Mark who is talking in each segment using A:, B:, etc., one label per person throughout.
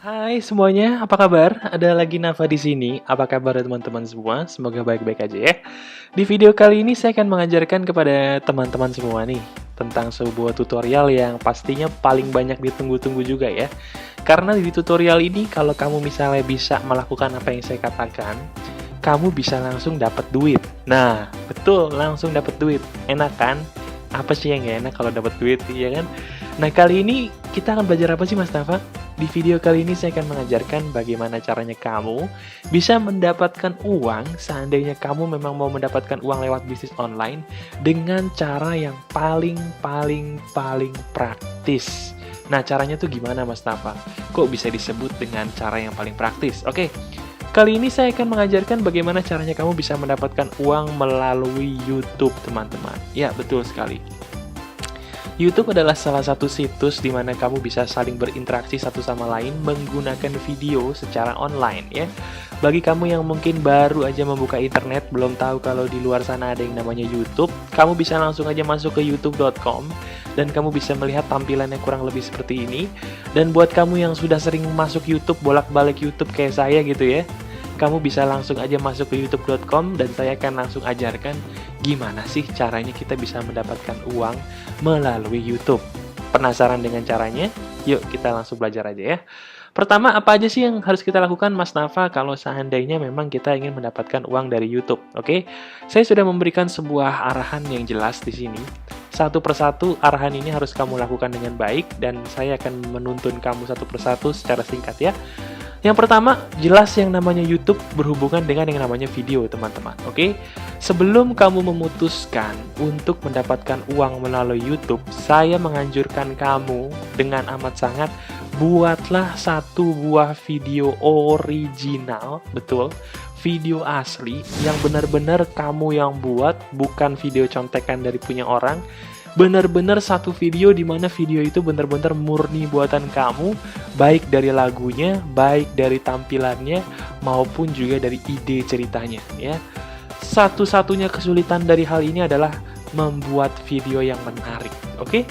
A: Hai semuanya, apa kabar? Ada lagi Nafa di sini. Apa kabar teman-teman semua? Semoga baik-baik aja ya. Di video kali ini saya akan mengajarkan kepada teman-teman semua nih tentang sebuah tutorial yang pastinya paling banyak ditunggu-tunggu juga ya. Karena di tutorial ini kalau kamu misalnya bisa melakukan apa yang saya katakan, kamu bisa langsung dapat duit. Nah, betul, langsung dapat duit. Enak kan? Apa sih yang gak enak kalau dapat duit, ya kan? Nah, kali ini kita akan belajar apa sih Mas Nafa? Di video kali ini saya akan mengajarkan bagaimana caranya kamu bisa mendapatkan uang seandainya kamu memang mau mendapatkan uang lewat bisnis online dengan cara yang paling praktis. Nah, caranya tuh gimana Mas Nafa? Kok bisa disebut dengan cara yang paling praktis? Oke, kali ini saya akan mengajarkan bagaimana caranya kamu bisa mendapatkan uang melalui YouTube, teman-teman. Ya, betul sekali. YouTube adalah salah satu situs di mana kamu bisa saling berinteraksi satu sama lain menggunakan video secara online ya. Bagi kamu yang mungkin baru aja membuka internet, belum tahu kalau di luar sana ada yang namanya YouTube, kamu bisa langsung aja masuk ke youtube.com dan kamu bisa melihat tampilannya kurang lebih seperti ini. Dan buat kamu yang sudah sering masuk YouTube, bolak-balik YouTube kayak saya gitu ya, kamu bisa langsung aja masuk ke youtube.com dan saya akan langsung ajarkan gimana sih caranya kita bisa mendapatkan uang melalui YouTube. Penasaran dengan caranya? Yuk kita langsung belajar aja ya. Pertama, apa aja sih yang harus kita lakukan Mas Nafa kalau seandainya memang kita ingin mendapatkan uang dari YouTube? Oke, saya sudah memberikan sebuah arahan yang jelas di sini. Satu persatu arahan ini harus kamu lakukan dengan baik dan saya akan menuntun kamu satu persatu secara singkat ya. Yang pertama, jelas yang namanya YouTube berhubungan dengan yang namanya video, teman-teman. Oke? Sebelum kamu memutuskan untuk mendapatkan uang melalui YouTube, saya menganjurkan kamu dengan amat sangat buatlah satu buah video original, betul, video asli yang benar-benar kamu yang buat, bukan video contekan dari punya orang. Benar-benar satu video di mana video itu benar-benar murni buatan kamu, baik dari lagunya, baik dari tampilannya, maupun juga dari ide ceritanya ya. Satu-satunya kesulitan dari hal ini adalah membuat video yang menarik, oke?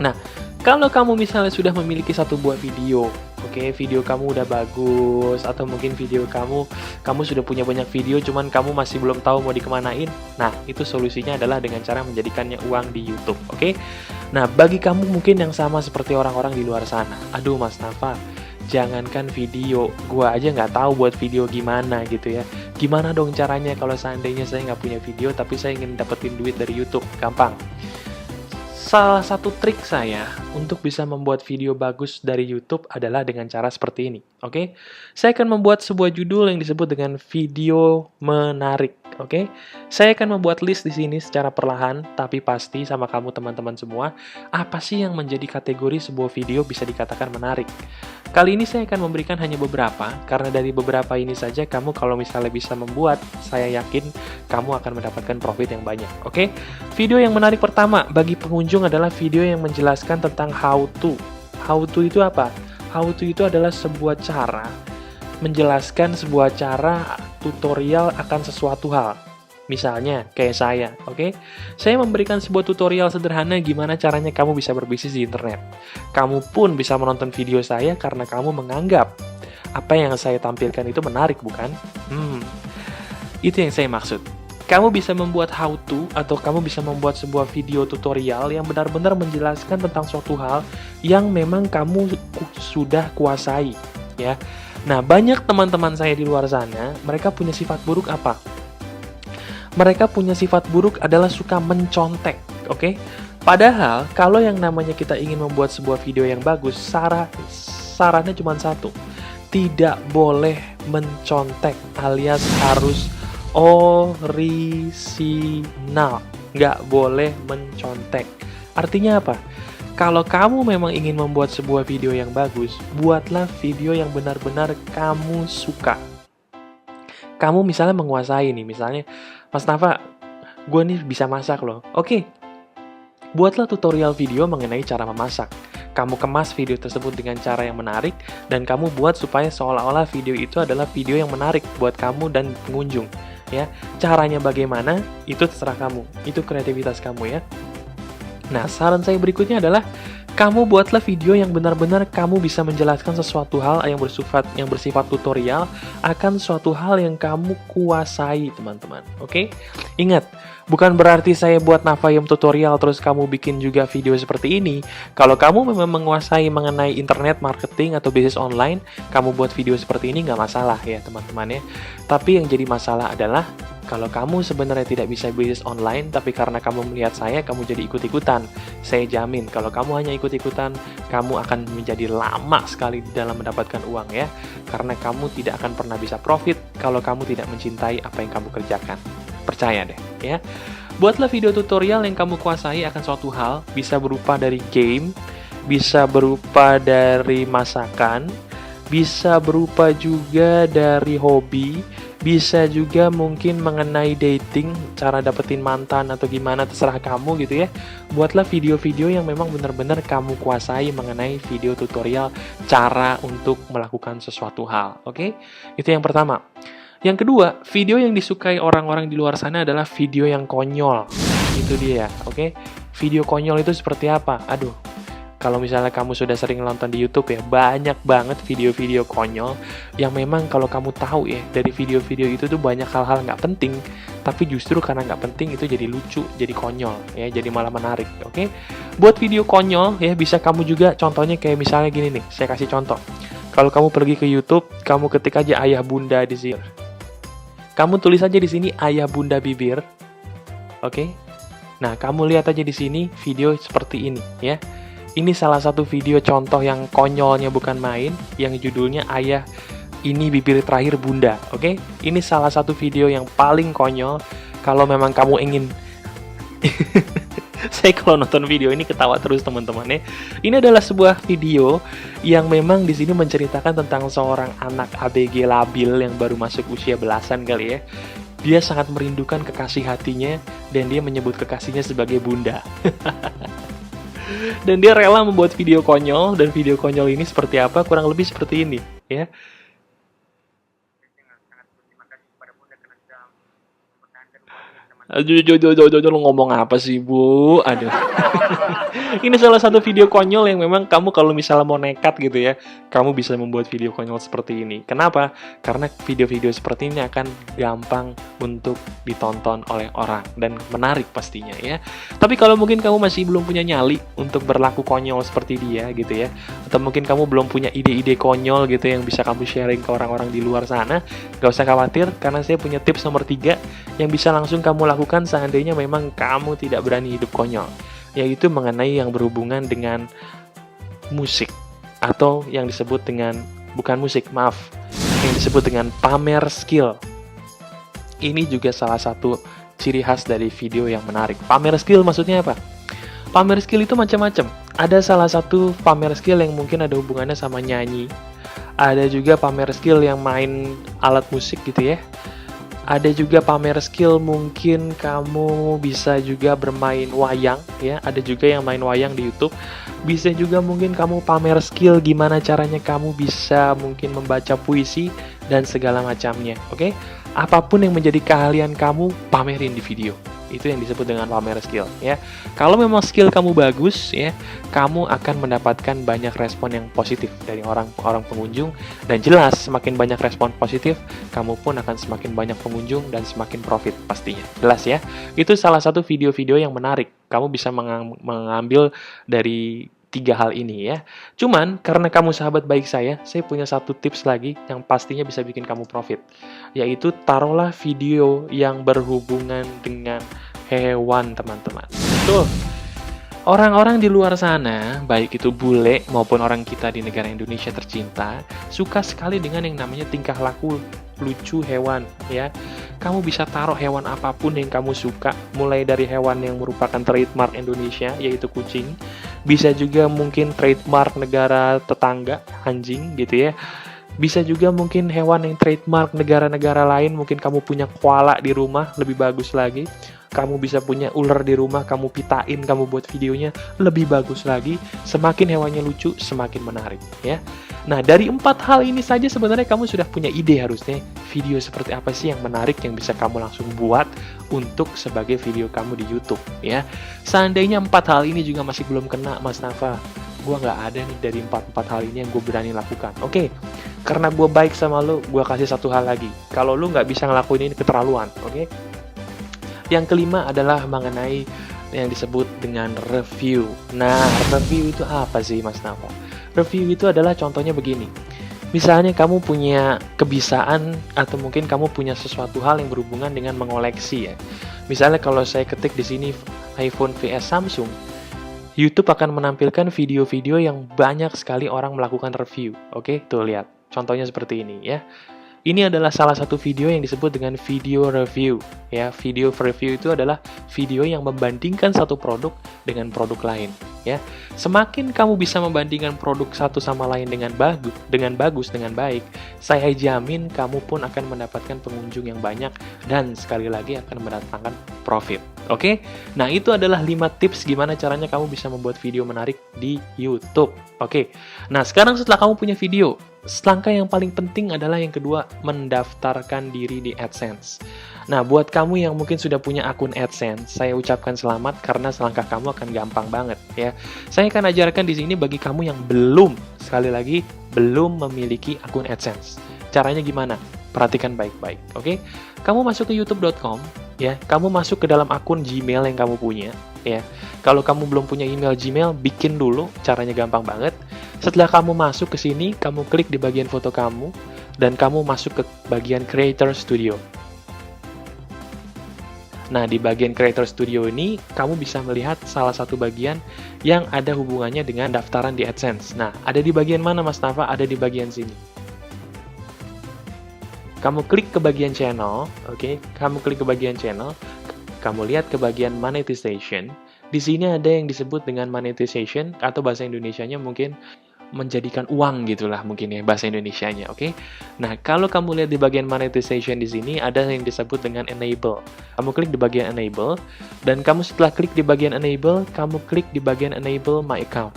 A: Nah, kalau kamu misalnya sudah memiliki satu buah video, oke, video kamu udah bagus, atau mungkin video kamu sudah punya banyak video, cuman kamu masih belum tahu mau dikemanain, nah, itu solusinya adalah dengan cara menjadikannya uang di YouTube, oke? Nah, bagi kamu mungkin yang sama seperti orang-orang di luar sana, aduh Mas Nafa, jangankan video, gua aja nggak tahu buat video gimana gitu ya. Gimana dong caranya kalau seandainya saya nggak punya video, tapi saya ingin dapetin duit dari YouTube? Gampang. Salah satu trik saya untuk bisa membuat video bagus dari YouTube adalah dengan cara seperti ini, oke? Saya akan membuat sebuah judul yang disebut dengan video menarik, oke? Saya akan membuat list di sini secara perlahan, tapi pasti sama kamu teman-teman semua, apa sih yang menjadi kategori sebuah video bisa dikatakan menarik? Kali ini saya akan memberikan hanya beberapa, karena dari beberapa ini saja kamu kalau misalnya bisa membuat, saya yakin kamu akan mendapatkan profit yang banyak, oke? Video yang menarik pertama bagi pengunjung adalah video yang menjelaskan tentang how to. How to itu apa? How to itu adalah sebuah cara, menjelaskan sebuah cara tutorial akan sesuatu hal. Misalnya, kayak saya, oke? Saya memberikan sebuah tutorial sederhana gimana caranya kamu bisa berbisnis di internet. Kamu pun bisa menonton video saya karena kamu menganggap apa yang saya tampilkan itu menarik, bukan? Itu yang saya maksud. Kamu bisa membuat how to atau kamu bisa membuat sebuah video tutorial yang benar-benar menjelaskan tentang suatu hal yang memang kamu sudah kuasai, ya. Nah, banyak teman-teman saya di luar sana, mereka punya sifat buruk apa? Mereka punya sifat buruk adalah suka mencontek, oke? Padahal, kalau yang namanya kita ingin membuat sebuah video yang bagus, sarannya cuma satu. Tidak boleh mencontek, alias harus orisinal. Nggak boleh mencontek. Artinya apa? Kalau kamu memang ingin membuat sebuah video yang bagus, buatlah video yang benar-benar kamu suka. Kamu misalnya menguasai nih, misalnya, Mas Nafa, gue nih bisa masak loh. Oke, buatlah tutorial video mengenai cara memasak. Kamu kemas video tersebut dengan cara yang menarik, dan kamu buat supaya seolah-olah video itu adalah video yang menarik buat kamu dan pengunjung. Ya, caranya bagaimana, itu terserah kamu. Itu kreativitas kamu ya. Nah, saran saya berikutnya adalah Kamu buatlah video yang benar-benar kamu bisa menjelaskan sesuatu hal yang bersifat tutorial akan suatu hal yang kamu kuasai, teman-teman. Oke? Ingat, bukan berarti saya buat Navayom tutorial terus kamu bikin juga video seperti ini. Kalau kamu memang menguasai mengenai internet marketing atau bisnis online, kamu buat video seperti ini nggak masalah ya, teman-teman ya. Tapi yang jadi masalah adalah kalau kamu sebenarnya tidak bisa bisnis online, tapi karena kamu melihat saya, kamu jadi ikut-ikutan. Saya jamin, kalau kamu hanya ikut-ikutan, kamu akan menjadi lama sekali dalam mendapatkan uang ya. Karena kamu tidak akan pernah bisa profit kalau kamu tidak mencintai apa yang kamu kerjakan. Percaya deh ya. Buatlah video tutorial yang kamu kuasai akan suatu hal, bisa berupa dari game, bisa berupa dari masakan, bisa berupa juga dari hobi, bisa juga mungkin mengenai dating, cara dapetin mantan atau gimana, terserah kamu gitu ya. Buatlah video-video yang memang benar-benar kamu kuasai mengenai video tutorial cara untuk melakukan sesuatu hal, oke? Itu yang pertama. Yang kedua, video yang disukai orang-orang di luar sana adalah video yang konyol. Itu dia, oke? Video konyol itu seperti apa? Aduh, kalau misalnya kamu sudah sering nonton di YouTube ya, banyak banget video-video konyol yang memang kalau kamu tahu ya, dari video-video itu tuh banyak hal-hal nggak penting, tapi justru karena nggak penting itu jadi lucu, jadi konyol ya, jadi malah menarik, oke? Buat video konyol ya, bisa kamu juga contohnya kayak misalnya gini nih, saya kasih contoh. Kalau kamu pergi ke YouTube, kamu ketik aja ayah bunda di sini. Kamu tulis aja di sini ayah bunda bibir, oke? Nah, kamu lihat aja di sini video seperti ini ya. Ini salah satu video contoh yang konyolnya bukan main, yang judulnya Ayah Ini Bibir Terakhir Bunda, oke? Ini salah satu video yang paling konyol kalau memang kamu ingin... Saya kalau nonton video ini ketawa terus teman-teman ya. Ini adalah sebuah video yang memang di sini menceritakan tentang seorang anak ABG labil yang baru masuk usia belasan kali ya. Dia sangat merindukan kekasih hatinya dan dia menyebut kekasihnya sebagai bunda. Dan dia rela membuat video konyol, dan video konyol ini seperti apa? Kurang lebih seperti ini ya. Aduh, lu ngomong apa sih, Bu? Aduh. Ini salah satu video konyol yang memang kamu kalau misalnya mau nekat gitu ya, kamu bisa membuat video konyol seperti ini. Kenapa? Karena video-video seperti ini akan gampang untuk ditonton oleh orang dan menarik pastinya ya. Tapi kalau mungkin kamu masih belum punya nyali untuk berlaku konyol seperti dia gitu ya, atau mungkin kamu belum punya ide-ide konyol gitu yang bisa kamu sharing ke orang-orang di luar sana, gak usah khawatir karena saya punya tips nomor 3 yang bisa langsung kamu lakukan seandainya memang kamu tidak berani hidup konyol, yaitu mengenai yang berhubungan dengan musik atau yang disebut dengan yang disebut dengan pamer skill. Ini juga salah satu ciri khas dari video yang menarik. Pamer skill maksudnya apa? Pamer skill itu macam-macam. Ada salah satu pamer skill yang mungkin ada hubungannya sama nyanyi. Ada juga pamer skill yang main alat musik gitu ya. Ada juga pamer skill mungkin kamu bisa juga bermain wayang ya. Ada juga yang main wayang di YouTube. Bisa juga mungkin kamu pamer skill gimana caranya kamu bisa mungkin membaca puisi dan segala macamnya. Oke? Apapun yang menjadi keahlian kamu, pamerin di video. Itu yang disebut dengan pamer skill ya. Kalau memang skill kamu bagus ya, kamu akan mendapatkan banyak respon yang positif dari orang-orang pengunjung, dan jelas semakin banyak respon positif, kamu pun akan semakin banyak pengunjung dan semakin profit pastinya. Jelas ya. Itu salah satu video-video yang menarik. Kamu bisa mengambil dari 3 hal ini ya. Cuman karena kamu sahabat baik saya punya satu tips lagi yang pastinya bisa bikin kamu profit. Yaitu taruhlah video yang berhubungan dengan hewan, teman-teman. Betul. Orang-orang di luar sana, baik itu bule maupun orang kita di negara Indonesia tercinta, suka sekali dengan yang namanya tingkah laku lucu hewan ya. Kamu bisa taruh hewan apapun yang kamu suka, mulai dari hewan yang merupakan trademark Indonesia yaitu kucing, bisa juga mungkin trademark negara tetangga, anjing gitu ya. Bisa juga mungkin hewan yang trademark negara-negara lain, mungkin kamu punya koala di rumah, lebih bagus lagi. Kamu bisa punya ular di rumah, kamu pitain, kamu buat videonya, lebih bagus lagi. Semakin hewannya lucu, semakin menarik, ya. Nah, dari 4 hal ini saja sebenarnya kamu sudah punya ide harusnya, video seperti apa sih yang menarik yang bisa kamu langsung buat untuk sebagai video kamu di YouTube, ya. Seandainya 4 hal ini juga masih belum kena, Mas Nafa, gue nggak ada nih dari 4 hal ini yang gue berani lakukan. Oke, karena gue baik sama lo, gue kasih satu hal lagi. Kalau lo nggak bisa ngelakuin ini, keterlaluan, oke? Yang kelima adalah mengenai yang disebut dengan review. Nah, review itu apa sih, Mas Nafa? Review itu adalah contohnya begini. Misalnya kamu punya kebiasaan atau mungkin kamu punya sesuatu hal yang berhubungan dengan mengoleksi ya. Misalnya kalau saya ketik di sini iPhone vs Samsung, YouTube akan menampilkan video-video yang banyak sekali orang melakukan review. Oke, tuh lihat. Contohnya seperti ini ya. Ini adalah salah satu video yang disebut dengan video review. Ya, video review itu adalah video yang membandingkan satu produk dengan produk lain. Ya, semakin kamu bisa membandingkan produk satu sama lain dengan bagus, dengan baik, saya jamin kamu pun akan mendapatkan pengunjung yang banyak dan sekali lagi akan mendatangkan profit. Oke? Nah, itu adalah 5 tips gimana caranya kamu bisa membuat video menarik di YouTube. Oke. Nah, sekarang setelah kamu punya video, langkah yang paling penting adalah yang kedua, mendaftarkan diri di AdSense. Nah, buat kamu yang mungkin sudah punya akun AdSense, saya ucapkan selamat karena selangkah kamu akan gampang banget ya. Saya akan ajarkan di sini bagi kamu yang belum, sekali lagi, belum memiliki akun AdSense. Caranya gimana? Perhatikan baik-baik, oke? Kamu masuk ke youtube.com, ya. Kamu masuk ke dalam akun Gmail yang kamu punya, ya. Kalau kamu belum punya email Gmail, bikin dulu, caranya gampang banget. Setelah kamu masuk ke sini, kamu klik di bagian foto kamu, dan kamu masuk ke bagian Creator Studio. Nah, di bagian Creator Studio ini, kamu bisa melihat salah satu bagian yang ada hubungannya dengan daftaran di AdSense. Nah, ada di bagian mana, Mas Nafa? Ada di bagian sini. Kamu klik ke bagian channel, oke? Kamu klik ke bagian channel, kamu lihat ke bagian monetization. Di sini ada yang disebut dengan monetization, atau bahasa Indonesianya mungkin menjadikan uang gitulah mungkin ya bahasa Indonesianya, oke? Nah, kalau kamu lihat di bagian monetization di sini ada yang disebut dengan enable. Kamu klik di bagian enable, dan kamu setelah klik di bagian enable, kamu klik di bagian enable my account.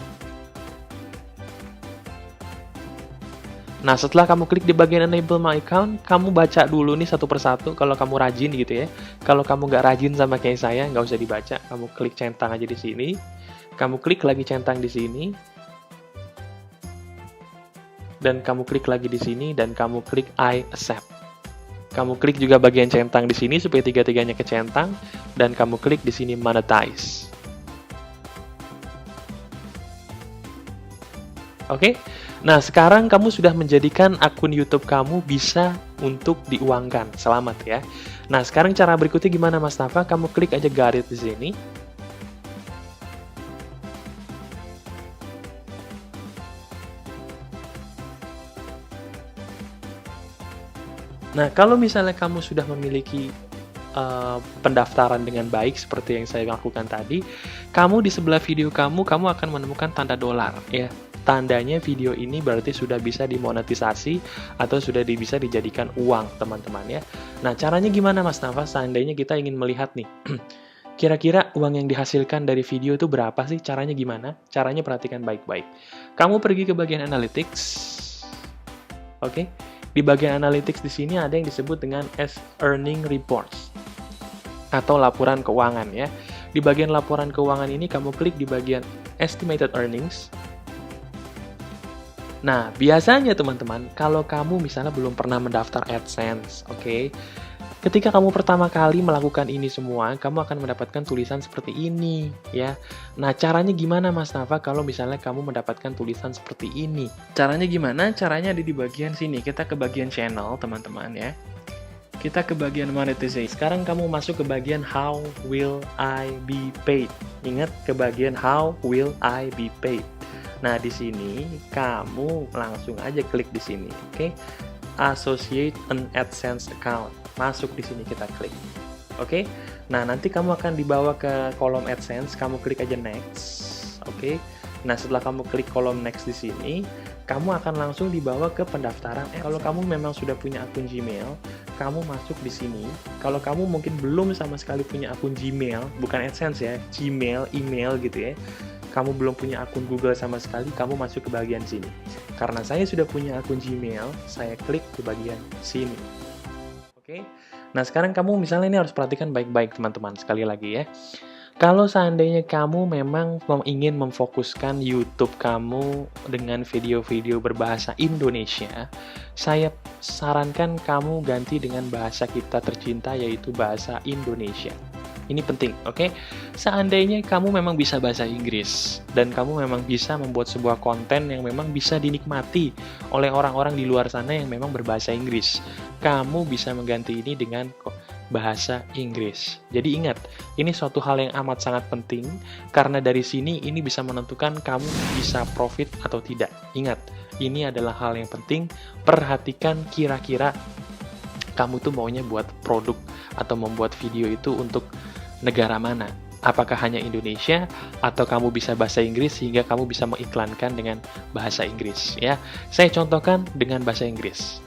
A: Nah, setelah kamu klik di bagian enable my account, kamu baca dulu nih satu persatu kalau kamu rajin gitu ya. Kalau kamu nggak rajin sama kayak saya, nggak usah dibaca. Kamu klik centang aja di sini. Kamu klik lagi centang di sini. Dan kamu klik lagi di sini, dan kamu klik I accept. Kamu klik juga bagian centang di sini supaya tiga-tiganya kecentang, dan kamu klik di sini monetize. Oke? Nah, sekarang kamu sudah menjadikan akun YouTube kamu bisa untuk diuangkan. Selamat ya. Nah, sekarang cara berikutnya gimana, Mas Nafa? Kamu klik aja got it di sini. Nah, kalau misalnya kamu sudah memiliki pendaftaran dengan baik seperti yang saya lakukan tadi, kamu di sebelah video kamu akan menemukan tanda dolar ya. Tandanya video ini berarti sudah bisa dimonetisasi atau sudah bisa dijadikan uang, teman-teman ya. Nah, caranya gimana, Mas Nafa? Seandainya kita ingin melihat nih, kira-kira uang yang dihasilkan dari video itu berapa sih? Caranya gimana? Caranya perhatikan baik-baik. Kamu pergi ke bagian analytics, oke? Di bagian analytics di sini ada yang disebut dengan as earning reports atau laporan keuangan ya. Di bagian laporan keuangan ini kamu klik di bagian estimated earnings. Nah, biasanya teman-teman, kalau kamu misalnya belum pernah mendaftar AdSense, oke? Ketika kamu pertama kali melakukan ini semua, kamu akan mendapatkan tulisan seperti ini, ya. Nah, caranya gimana, Mas Nafa, kalau misalnya kamu mendapatkan tulisan seperti ini? Caranya gimana? Caranya ada di bagian sini. Kita ke bagian channel, teman-teman, ya. Kita ke bagian monetization. Sekarang kamu masuk ke bagian how will I be paid. Ingat, ke bagian how will I be paid. Nah, di sini kamu langsung aja klik di sini, oke? Associate an AdSense account. Masuk di sini kita klik. Oke? Nah, nanti kamu akan dibawa ke kolom AdSense, kamu klik aja next. Oke? Nah, setelah kamu klik kolom next di sini, kamu akan langsung dibawa ke pendaftaran. Kalau kamu memang sudah punya akun Gmail, kamu masuk di sini. Kalau kamu mungkin belum sama sekali punya akun Gmail, bukan AdSense ya, Gmail, email gitu ya, kamu belum punya akun Google sama sekali, kamu masuk ke bagian sini. Karena saya sudah punya akun Gmail, saya klik ke bagian sini. Oke? Nah, sekarang kamu misalnya ini harus perhatikan baik-baik teman-teman, sekali lagi ya. Kalau seandainya kamu memang ingin memfokuskan YouTube kamu dengan video-video berbahasa Indonesia, saya sarankan kamu ganti dengan bahasa kita tercinta, yaitu bahasa Indonesia. Ini penting, oke? Seandainya kamu memang bisa bahasa Inggris, dan kamu memang bisa membuat sebuah konten yang memang bisa dinikmati oleh orang-orang di luar sana yang memang berbahasa Inggris, kamu bisa mengganti ini dengan bahasa Inggris. Jadi ingat, ini suatu hal yang amat sangat penting, karena dari sini ini bisa menentukan kamu bisa profit atau tidak. Ingat, ini adalah hal yang penting, perhatikan kira-kira kamu tuh maunya buat produk atau membuat video itu untuk negara mana. Apakah hanya Indonesia, atau kamu bisa bahasa Inggris sehingga kamu bisa mengiklankan dengan bahasa Inggris. Ya, saya contohkan dengan bahasa Inggris.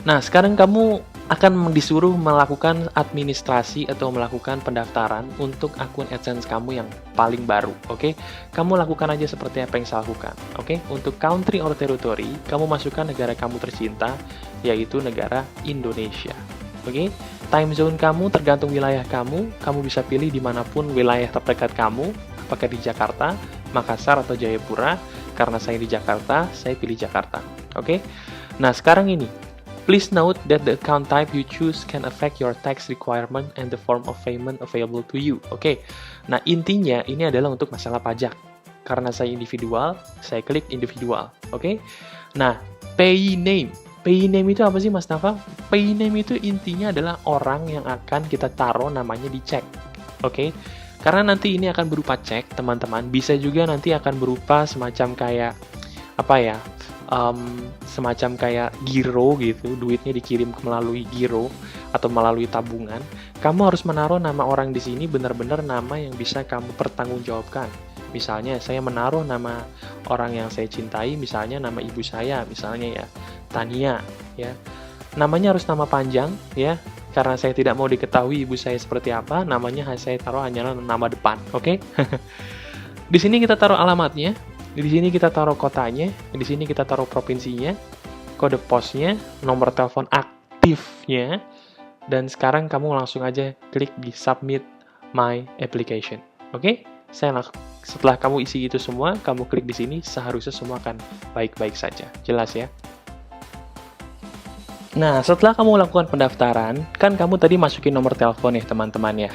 A: Nah, sekarang kamu akan disuruh melakukan administrasi atau melakukan pendaftaran untuk akun AdSense kamu yang paling baru, oke? Kamu lakukan aja seperti apa yang saya lakukan, oke? Untuk country or territory, kamu masukkan negara kamu tercinta, yaitu negara Indonesia, oke? Time zone kamu tergantung wilayah kamu bisa pilih dimanapun wilayah terdekat kamu, apakah di Jakarta, Makassar, atau Jayapura. Karena saya di Jakarta, saya pilih Jakarta, oke? Nah, sekarang ini, please note that the account type you choose can affect your tax requirement and the form of payment available to you. Oke, nah intinya ini adalah untuk masalah pajak. Karena saya individual, saya klik individual. Oke, nah pay name. Pay name itu apa sih Mas Nafa? Pay name itu intinya adalah orang yang akan kita taruh namanya di cek. Oke, karena nanti ini akan berupa cek teman-teman. Bisa juga nanti akan berupa semacam kayak apa ya? Semacam kayak giro gitu, duitnya dikirim melalui giro atau melalui tabungan. Kamu harus menaruh nama orang di sini benar-benar nama yang bisa kamu pertanggungjawabkan. Misalnya saya menaruh nama orang yang saya cintai, misalnya nama ibu saya, misalnya ya Tania, ya. Namanya harus nama panjang, ya. Karena saya tidak mau diketahui ibu saya seperti apa, namanya saya taruh hanyalah nama depan, oke? Di sini kita taruh alamatnya. Di sini kita taruh kotanya, di sini kita taruh provinsinya, kode posnya, nomor telepon aktifnya, dan sekarang kamu langsung aja klik di submit my application. Oke? Setelah kamu isi itu semua, kamu klik di sini, seharusnya semua akan baik-baik saja. Jelas ya? Nah, setelah kamu lakukan pendaftaran, kan kamu tadi masukin nomor telepon ya teman-teman ya.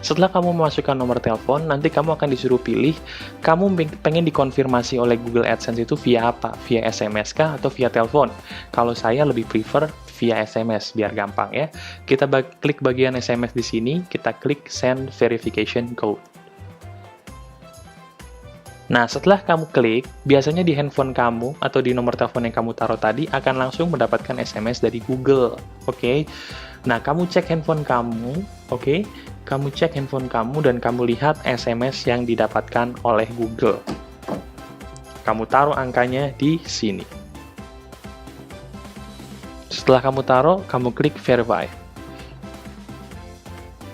A: Setelah kamu memasukkan nomor telepon, nanti kamu akan disuruh pilih, kamu pengen dikonfirmasi oleh Google AdSense itu via apa? Via SMS kah atau via telepon? Kalau saya lebih prefer via SMS, biar gampang ya. Kita klik bagian SMS di sini, kita klik send verification code. Nah, setelah kamu klik, biasanya di handphone kamu atau di nomor telepon yang kamu taruh tadi akan langsung mendapatkan SMS dari Google, oke? Nah, kamu cek handphone kamu, oke? Kamu cek handphone kamu dan kamu lihat SMS yang didapatkan oleh Google. Kamu taruh angkanya di sini. Setelah kamu taruh, kamu klik verify.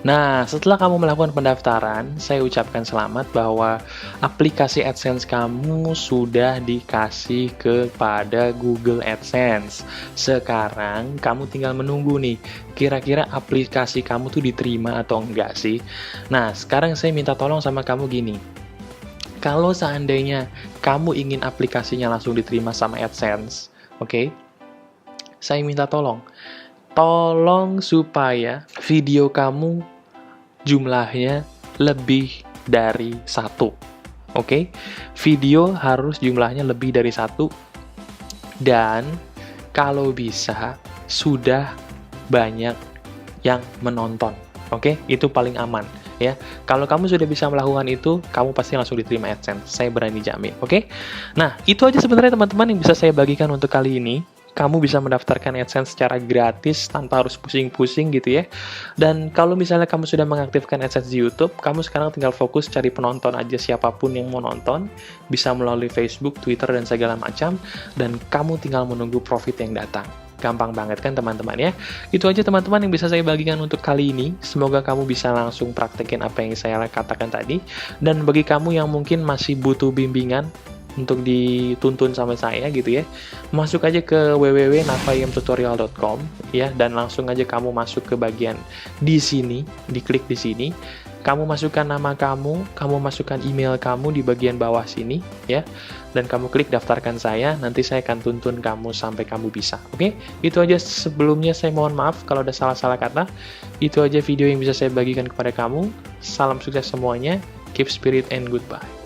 A: Nah, setelah kamu melakukan pendaftaran, saya ucapkan selamat bahwa aplikasi AdSense kamu sudah dikasih kepada Google AdSense. Sekarang, kamu tinggal menunggu nih, kira-kira aplikasi kamu tuh diterima atau enggak sih? Nah, sekarang saya minta tolong sama kamu gini. Kalau seandainya kamu ingin aplikasinya langsung diterima sama AdSense, oke? Saya minta tolong supaya video kamu jumlahnya lebih dari 1. Oke? Video harus jumlahnya lebih dari 1. Dan kalau bisa sudah banyak yang menonton. Oke? Itu paling aman ya. Kalau kamu sudah bisa melakukan itu, kamu pasti langsung diterima AdSense. Saya berani jamin. Oke? Nah, itu aja sebenarnya teman-teman yang bisa saya bagikan untuk kali ini. kamu bisa mendaftarkan AdSense secara gratis tanpa harus pusing-pusing gitu ya. Dan kalau misalnya kamu sudah mengaktifkan AdSense di YouTube, kamu sekarang tinggal fokus cari penonton aja, siapapun yang mau nonton, bisa melalui Facebook, Twitter, dan segala macam, dan kamu tinggal menunggu profit yang datang. Gampang banget kan teman-teman ya. Itu aja teman-teman yang bisa saya bagikan untuk kali ini. Semoga kamu bisa langsung praktekin apa yang saya katakan tadi. Dan bagi kamu yang mungkin masih butuh bimbingan untuk dituntun sama saya gitu ya, masuk aja ke www.navayemtutorial.com ya, dan langsung aja kamu masuk ke bagian di sini, diklik di sini, kamu masukkan nama kamu masukkan email kamu di bagian bawah sini ya, dan kamu klik daftarkan saya, nanti saya akan tuntun kamu sampai kamu bisa. Oke, itu aja. Sebelumnya saya mohon maaf kalau ada salah-salah kata. Itu aja video yang bisa saya bagikan kepada kamu. Salam sukses semuanya, keep spirit and goodbye.